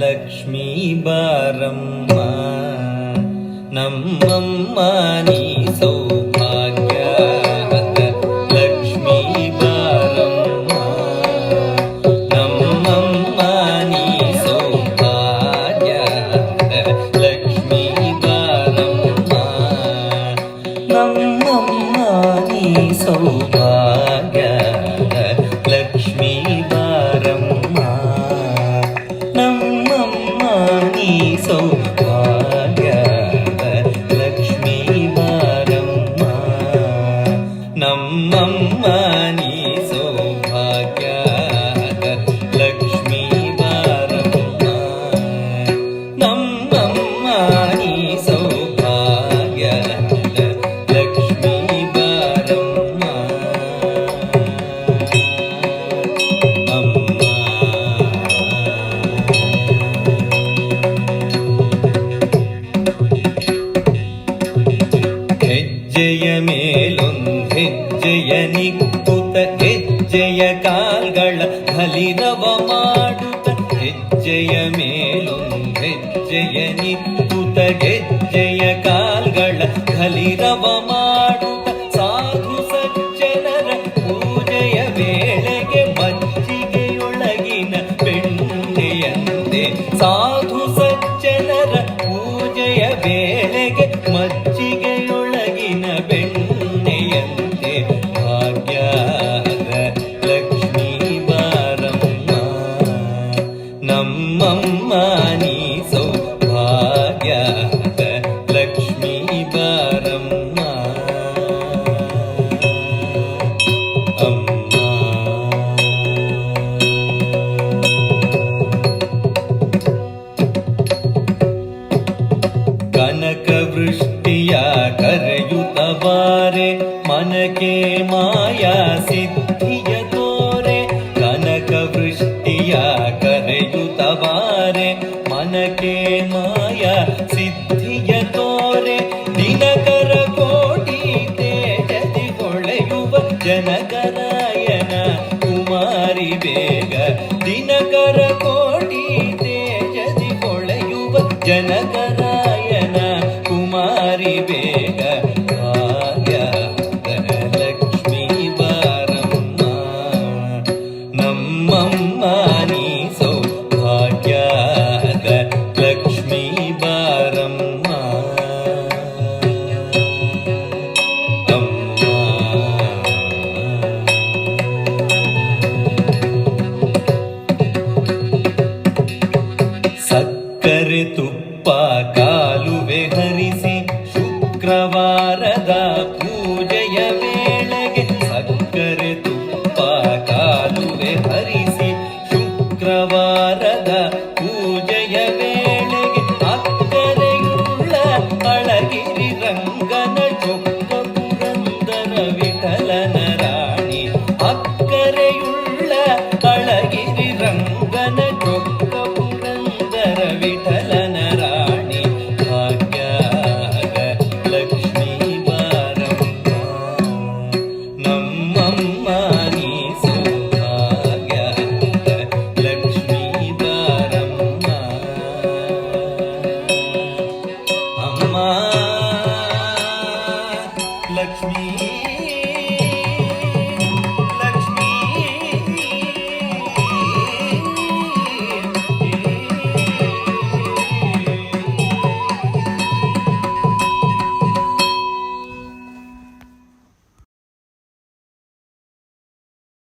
ಲಕ್ಷ್ಮೀ ಬಾರಮ್ಮ ನಮ್ಮಮ್ಮ ನೀ ಸೌಭಾಗ್ಯ ಲಕ್ಷ್ಮೀ ಬಾರಮ್ಮ ನಮ್ಮಮ್ಮ ನೀ ಸೌಭಾಗ್ಯ ಲಕ್ಷ್ಮೀ ಬಾರಮ್ಮ ನಮ್ಮಮ್ಮ ನೀ ಸೌಭಾಗ್ಯ ಲಕ್ಷ್ಮೀ ಬಾರಮ್ಮ ನಮ್ಮಮ್ಮ ನೀ ಸೌಭಾಗ್ಯ ಲಕ್ಷ್ಮೀ ಬಾರಮ್ಮ ನಮ್ಮಮ್ಮ ನೀ ಸೌಭಾಗ್ಯ ಲಕ್ಷ್ಮೀ ಬಾರಮ್ಮ ನಮ್ಮಮ್ಮ ನೀ ಸೌಭಾಗ್ಯ ಲಕ್ಷ್ಮೀ ಬಾರಮ್ಮ ಹೆಜ್ಜೆಯ ಮೇಲೊಂದೆಜ್ಜೆಯ ನಿಕ್ಕುತ ಹೆಜ್ಜೆಯ ಕಾಲ್ಗಳ ಹಲಿರವ ಮಾಡುತ್ತ ಹೆಜ್ಜೆಯ ಮೇಲೊಂದೆಜ್ಜೆಯ ನಿಕ್ಕುತ ಹೆಜ್ಜೆಯ ಕಾಲ್ಗಳ ಹಲಿರವ ಮಾಡುತ್ತ ಸಾಧು ಸಜ್ಜನರ ಪೂಜೆಯ ವೇಳೆಗೆ ಮಜ್ಜಿಗೆಯೊಳಗಿನ ಬೆಣ್ಣೆಯಂತೆ ಸಾಧು ಸಜ್ಜನರ ಪೂಜೆಯ ವೇಳೆಗೆ ಮಜ್ಜಿಗೆಯೊಳಗಿನ ಬೆಣ್ಣೆಯಂತೆ ಭಾಗ್ಯದ ಲಕ್ಷ್ಮೀ ಬಾರಮ್ಮ ನಮ್ಮಮ್ಮ ನೀ ಸೌಭಾಗ್ಯದ ಲಕ್ಷ್ಮೀ ಬಾರಮ್ಮ ಅಮ್ಮ ಕನಕ ವೃಷ್ಟಿಯ ಕರೆಯುತ್ತ ಬಾರೆ ಮನಕೆ ಮಾಯಾ ಸಿದ್ಧಿಯ ತೋರೆ ಕನಕ ವೃಷ್ಟಿಯ ಕರೆಯುತ್ತ ಬಾರೆ ಮನಕೆ ಮಾಯಾ ಸಿದ್ಧಿಯ ತೋರೆ ದಿನಕರ ಕೋಟಿ ತೇಜದಿ ಹೊಳೆಯುವ ಜನಕರಾಯನ ಕುಮಾರಿ ಬೇಗ ದಿನಕರ ಕೋಟಿ ತೇಜದಿ ಹೊಳೆಯುವ ಜನಕರಾಯನ ಕುಮಾರಿ ಬೇಗ